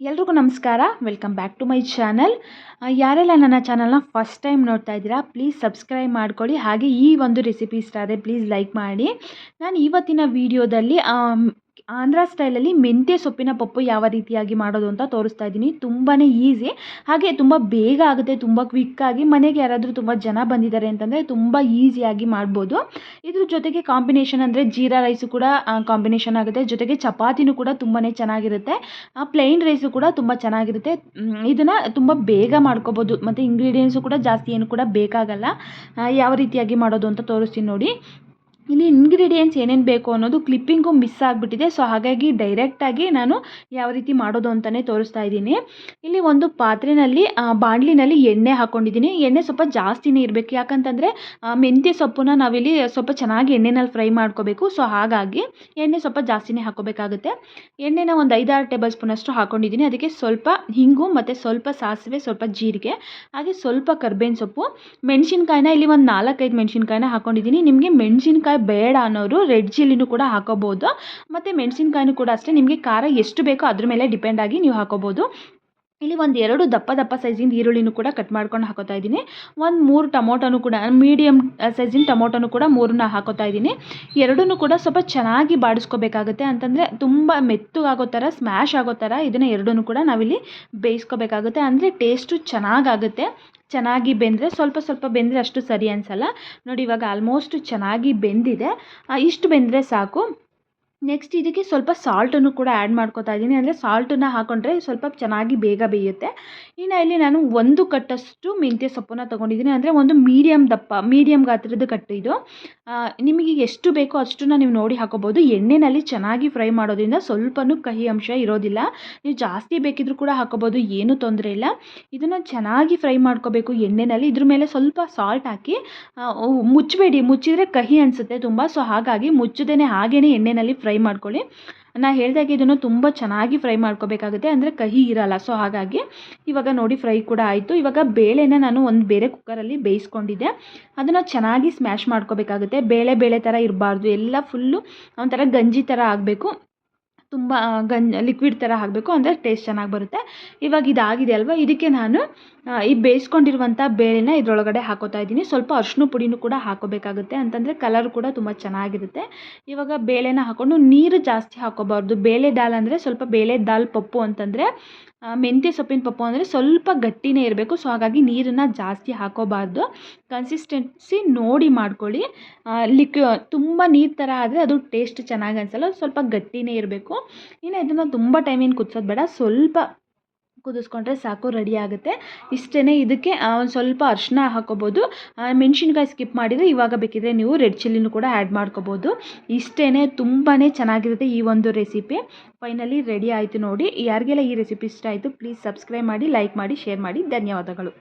ಎಲ್ರಿಗೂ ನಮಸ್ಕಾರ. Welcome back to my channel. ಯಾರೆಲ್ಲ ನನ್ನ ಚಾನಲ್ನ ಫಸ್ಟ್ ಟೈಮ್ ನೋಡ್ತಾ ಇದ್ದೀರಾ, ಪ್ಲೀಸ್ ಸಬ್ಸ್ಕ್ರೈಬ್ ಮಾಡ್ಕೊಳ್ಳಿ. ಹಾಗೆ ಈ ಒಂದು ರೆಸಿಪಿ ಇಷ್ಟ ಆದರೆ ಪ್ಲೀಸ್ ಲೈಕ್ ಮಾಡಿ. ನಾನು ಇವತ್ತಿನ ವಿಡಿಯೋದಲ್ಲಿ ಆಂಧ್ರ ಸ್ಟೈಲಲ್ಲಿ ಮೆಂತ್ಯ ಸೊಪ್ಪಿನ ಪಪ್ಪು ಯಾವ ರೀತಿಯಾಗಿ ಮಾಡೋದು ಅಂತ ತೋರಿಸ್ತಾ ಇದ್ದೀನಿ. ತುಂಬಾ ಈಸಿ, ಹಾಗೆ ತುಂಬ ಬೇಗ ಆಗುತ್ತೆ, ತುಂಬ ಕ್ವಿಕ್ಕಾಗಿ. ಮನೆಗೆ ಯಾರಾದರೂ ತುಂಬ ಜನ ಬಂದಿದ್ದಾರೆ ಅಂತಂದರೆ ತುಂಬ ಈಸಿಯಾಗಿ ಮಾಡ್ಬೋದು. ಇದ್ರ ಜೊತೆಗೆ ಕಾಂಬಿನೇಷನ್ ಅಂದರೆ ಜೀರಾ ರೈಸು ಕೂಡ ಕಾಂಬಿನೇಷನ್ ಆಗುತ್ತೆ, ಜೊತೆಗೆ ಚಪಾತಿನೂ ಕೂಡ ತುಂಬಾ ಚೆನ್ನಾಗಿರುತ್ತೆ, ಪ್ಲೇನ್ ರೈಸು ಕೂಡ ತುಂಬ ಚೆನ್ನಾಗಿರುತ್ತೆ. ಇದನ್ನು ತುಂಬ ಬೇಗ ಮಾಡ್ಕೋಬೋದು ಮತ್ತು ಇಂಗ್ರೀಡಿಯೆಂಟ್ಸು ಕೂಡ ಜಾಸ್ತಿ ಏನು ಕೂಡ ಬೇಕಾಗಲ್ಲ. ಯಾವ ರೀತಿಯಾಗಿ ಮಾಡೋದು ಅಂತ ತೋರಿಸ್ತೀನಿ ನೋಡಿ. ಇಲ್ಲಿ ಇಂಗ್ರೀಡಿಯೆಂಟ್ಸ್ ಏನೇನು ಬೇಕು ಅನ್ನೋದು ಕ್ಲಿಪ್ಪಿಂಗು ಮಿಸ್ ಆಗಿಬಿಟ್ಟಿದೆ. ಸೊ ಹಾಗಾಗಿ ಡೈರೆಕ್ಟಾಗಿ ನಾನು ಯಾವ ರೀತಿ ಮಾಡೋದು ಅಂತಲೇ ತೋರಿಸ್ತಾ ಇದ್ದೀನಿ. ಇಲ್ಲಿ ಒಂದು ಪಾತ್ರೆಯಲ್ಲಿ ಬಾಣಲಿನಲ್ಲಿ ಎಣ್ಣೆ ಹಾಕ್ಕೊಂಡಿದ್ದೀನಿ. ಎಣ್ಣೆ ಸ್ವಲ್ಪ ಜಾಸ್ತಿನೇ ಇರಬೇಕು, ಯಾಕಂತಂದರೆ ಮೆಂತ್ಯ ಸೊಪ್ಪನ್ನ ನಾವಿಲ್ಲಿ ಸ್ವಲ್ಪ ಚೆನ್ನಾಗಿ ಎಣ್ಣೆನಲ್ಲಿ ಫ್ರೈ ಮಾಡ್ಕೋಬೇಕು. ಸೊ ಹಾಗಾಗಿ ಎಣ್ಣೆ ಸ್ವಲ್ಪ ಜಾಸ್ತಿನೇ ಹಾಕ್ಕೋಬೇಕಾಗುತ್ತೆ. ಎಣ್ಣೆನ ಒಂದು 5-6 ಟೇಬಲ್ ಸ್ಪೂನಷ್ಟು ಹಾಕ್ಕೊಂಡಿದ್ದೀನಿ. ಅದಕ್ಕೆ ಸ್ವಲ್ಪ ಹಿಂಗು ಮತ್ತು ಸ್ವಲ್ಪ ಸಾಸಿವೆ, ಸ್ವಲ್ಪ ಜೀರಿಗೆ, ಹಾಗೆ ಸ್ವಲ್ಪ ಕರ್ಬೇವಿನ ಸೊಪ್ಪು, ಮೆಣಸಿನ್ಕಾಯಿನ ಇಲ್ಲಿ ಒಂದು 4-5 ಮೆಣಸಿನ್ಕಾಯಿನ ಹಾಕ್ಕೊಂಡಿದ್ದೀನಿ. ನಿಮಗೆ ಮೆಣಸಿನ್ಕಾಯಿ ಬೇಡ ಅನ್ನೋರು ರೆಡ್ ಚಿಲ್ಲಿನೂ ಕೂಡ ಹಾಕೋಬೋದು, ಮತ್ತು ಮೆಣಸಿನ್ಕಾಯಿನೂ ಕೂಡ ಅಷ್ಟೇ, ನಿಮಗೆ ಖಾರ ಎಷ್ಟು ಬೇಕೋ ಅದ್ರ ಮೇಲೆ ಡಿಪೆಂಡ್ ಆಗಿ ನೀವು ಹಾಕೋಬೋದು. ಇಲ್ಲಿ ಒಂದು 2 ದಪ್ಪ ಸೈಜಿಂದ ಈರುಳ್ಳಿನೂ ಕೂಡ ಕಟ್ ಮಾಡ್ಕೊಂಡು ಹಾಕೋತಾ ಇದ್ದೀನಿ. ಒಂದು 3 ಟೊಮೊಟೊನೂ ಕೂಡ ಮೀಡಿಯಮ್ ಸೈಜಿನ ಟೊಮೊಟೊನೂ ಕೂಡ 3 ಹಾಕೋತಾ ಇದ್ದೀನಿ. ಎರಡನ್ನೂ ಕೂಡ ಸ್ವಲ್ಪ ಚೆನ್ನಾಗಿ ಬಾಡಿಸ್ಕೋಬೇಕಾಗುತ್ತೆ, ಅಂತಂದರೆ ತುಂಬ ಮೆತ್ತಗಾಗೋ ಥರ, ಸ್ಮ್ಯಾಶ್ ಆಗೋ ಥರ ಇದನ್ನು ಎರಡನ್ನೂ ಕೂಡ ನಾವಿಲ್ಲಿ ಬೇಯಿಸ್ಕೋಬೇಕಾಗುತ್ತೆ. ಅಂದರೆ ಟೇಸ್ಟು ಚೆನ್ನಾಗಾಗುತ್ತೆ. ಚೆನ್ನಾಗಿ ಬೆಂದರೆ, ಸ್ವಲ್ಪ ಬೆಂದರೆ ಅಷ್ಟು ಸರಿ ಅನಿಸಲ್ಲ ನೋಡಿ. ಇವಾಗ ಆಲ್ಮೋಸ್ಟ್ ಚೆನ್ನಾಗಿ ಬೆಂದಿದೆ, ಇಷ್ಟು ಬೆಂದರೆ ಸಾಕು. ನೆಕ್ಸ್ಟ್ ಇದಕ್ಕೆ ಸ್ವಲ್ಪ ಸಾಲ್ಟನ್ನು ಕೂಡ ಆ್ಯಡ್ ಮಾಡ್ಕೋತಾ ಇದ್ದೀನಿ. ಅಂದರೆ ಸಾಲ್ಟನ್ನು ಹಾಕೊಂಡ್ರೆ ಸ್ವಲ್ಪ ಚೆನ್ನಾಗಿ ಬೇಗ ಬೇಯುತ್ತೆ. ಇನ್ನು ಇಲ್ಲಿ ನಾನು 1 ಕಟ್ಟಷ್ಟು ಮೆಂತ್ಯ ಸೊಪ್ಪನ್ನು ತೊಗೊಂಡಿದ್ದೀನಿ. ಅಂದರೆ ಒಂದು ಮೀಡಿಯಮ್ ಗಾತ್ರದ ಕಟ್ಟು ಇದು. ನಿಮಗೆ ಎಷ್ಟು ಬೇಕೋ ಅಷ್ಟನ್ನು ನೀವು ನೋಡಿ ಹಾಕೋಬೋದು. ಎಣ್ಣೆಯಲ್ಲಿ ಚೆನ್ನಾಗಿ ಫ್ರೈ ಮಾಡೋದ್ರಿಂದ ಸ್ವಲ್ಪನೂ ಕಹಿ ಅಂಶ ಇರೋದಿಲ್ಲ. ನೀವು ಜಾಸ್ತಿ ಬೇಕಿದ್ರೂ ಕೂಡ ಹಾಕೋಬೋದು, ಏನೂ ತೊಂದರೆ ಇಲ್ಲ. ಇದನ್ನು ಚೆನ್ನಾಗಿ ಫ್ರೈ ಮಾಡ್ಕೋಬೇಕು ಎಣ್ಣೆಯಲ್ಲಿ. ಇದ್ರ ಮೇಲೆ ಸ್ವಲ್ಪ ಸಾಲ್ಟ್ ಹಾಕಿ ಮುಚ್ಚಬೇಡಿ, ಮುಚ್ಚಿದರೆ ಕಹಿ ಅನಿಸುತ್ತೆ ತುಂಬ. ಸೊ ಹಾಗಾಗಿ ಮುಚ್ಚದೇ ಹಾಗೇ ಎಣ್ಣೆಯಲ್ಲಿ ಫ್ರೈ ಮಾಡ್ಕೊಳ್ಳಿ. ನಾನು ಹೇಳಿದಾಗೆ ಇದನ್ನು ತುಂಬ ಚೆನ್ನಾಗಿ ಫ್ರೈ ಮಾಡ್ಕೋಬೇಕಾಗುತ್ತೆ, ಅಂದರೆ ಕಹಿ ಇರಲ್ಲ. ಸೊ ಹಾಗಾಗಿ ಇವಾಗ ನೋಡಿ ಫ್ರೈ ಕೂಡ ಆಯಿತು. ಇವಾಗ ಬೇಳೆನ ನಾನು ಒಂದು ಬೇರೆ ಕುಕ್ಕರಲ್ಲಿ ಬೇಯಿಸ್ಕೊಂಡಿದ್ದೆ, ಅದನ್ನು ಚೆನ್ನಾಗಿ ಸ್ಮ್ಯಾಶ್ ಮಾಡ್ಕೋಬೇಕಾಗುತ್ತೆ. ಬೇಳೆ ಥರ ಇರಬಾರ್ದು, ಎಲ್ಲ ಫುಲ್ಲು ಒಂಥರ ಗಂಜಿ ಥರ ಆಗಬೇಕು, ತುಂಬ ಲಿಕ್ವಿಡ್ ಥರ ಆಗಬೇಕು, ಅಂದರೆ ಟೇಸ್ಟ್ ಚೆನ್ನಾಗಿ ಬರುತ್ತೆ. ಇವಾಗ ಇದಾಗಿದೆ ಅಲ್ವಾ, ಇದಕ್ಕೆ ನಾನು ಈ ಬೇಯಿಸ್ಕೊಂಡಿರುವಂಥ ಬೇಳೆನ ಇದರೊಳಗಡೆ ಹಾಕೋತಾ ಇದ್ದೀನಿ. ಸ್ವಲ್ಪ ಅರಿಶಿನ ಪುಡಿನೂ ಕೂಡ ಹಾಕೋಬೇಕಾಗುತ್ತೆ, ಅಂತಂದರೆ ಕಲರ್ ಕೂಡ ತುಂಬ ಚೆನ್ನಾಗಿರುತ್ತೆ. ಇವಾಗ ಬೇಳೆನ ಹಾಕ್ಕೊಂಡು, ನೀರು ಜಾಸ್ತಿ ಹಾಕೋಬಾರ್ದು. ಬೇಳೆ ದಾಲ್ ಅಂದರೆ ಸ್ವಲ್ಪ ಬೇಳೆ ದಾಲ್ ಪಪ್ಪು ಅಂತಂದರೆ, ಮೆಂತ್ಯ ಸೊಪ್ಪಿನ ಪಪ್ಪು ಅಂದರೆ ಸ್ವಲ್ಪ ಗಟ್ಟಿನೇ ಇರಬೇಕು. ಸೊ ಹಾಗಾಗಿ ನೀರನ್ನು ಜಾಸ್ತಿ ಹಾಕೋಬಾರ್ದು. ಕನ್ಸಿಸ್ಟೆನ್ಸಿ ನೋಡಿ ಮಾಡ್ಕೊಳ್ಳಿ. ತುಂಬ ನೀರು ಥರ ಆದರೆ ಅದು ಟೇಸ್ಟ್ ಚೆನ್ನಾಗಿ ಅನಿಸಲ್ಲ, ಸ್ವಲ್ಪ ಗಟ್ಟಿನೇ ಇರಬೇಕು. ಇನ್ನು ಇದನ್ನು ತುಂಬ ಟೈಮಿನ ಕುದಿಸೋದು ಬೇಡ, ಸ್ವಲ್ಪ ಕುದಿಸ್ಕೊಂಡ್ರೆ ಸಾಕು, ರೆಡಿ ಆಗುತ್ತೆ. ಇಷ್ಟೇ. ಇದಕ್ಕೆ ಒಂದು ಸ್ವಲ್ಪ ಅರಿಶಿನ ಹಾಕೋಬೋದು. ಮೆಣಸಿನ್ಕಾಯಿ ಸ್ಕಿಪ್ ಮಾಡಿದರೆ ಇವಾಗ ಬೇಕಿದ್ರೆ ನೀವು ರೆಡ್ ಚಿಲ್ಲಿನೂ ಕೂಡ ಆ್ಯಡ್ ಮಾಡ್ಕೋಬೋದು. ಇಷ್ಟೇ, ತುಂಬಾ ಚೆನ್ನಾಗಿರುತ್ತೆ ಈ ಒಂದು ರೆಸಿಪಿ. ಫೈನಲಿ ರೆಡಿ ಆಯಿತು ನೋಡಿ. ಯಾರಿಗೆಲ್ಲ ಈ ರೆಸಿಪಿ ಇಷ್ಟ ಆಯಿತು ಪ್ಲೀಸ್ ಸಬ್ಸ್ಕ್ರೈಬ್ ಮಾಡಿ, ಲೈಕ್ ಮಾಡಿ, ಶೇರ್ ಮಾಡಿ. ಧನ್ಯವಾದಗಳು.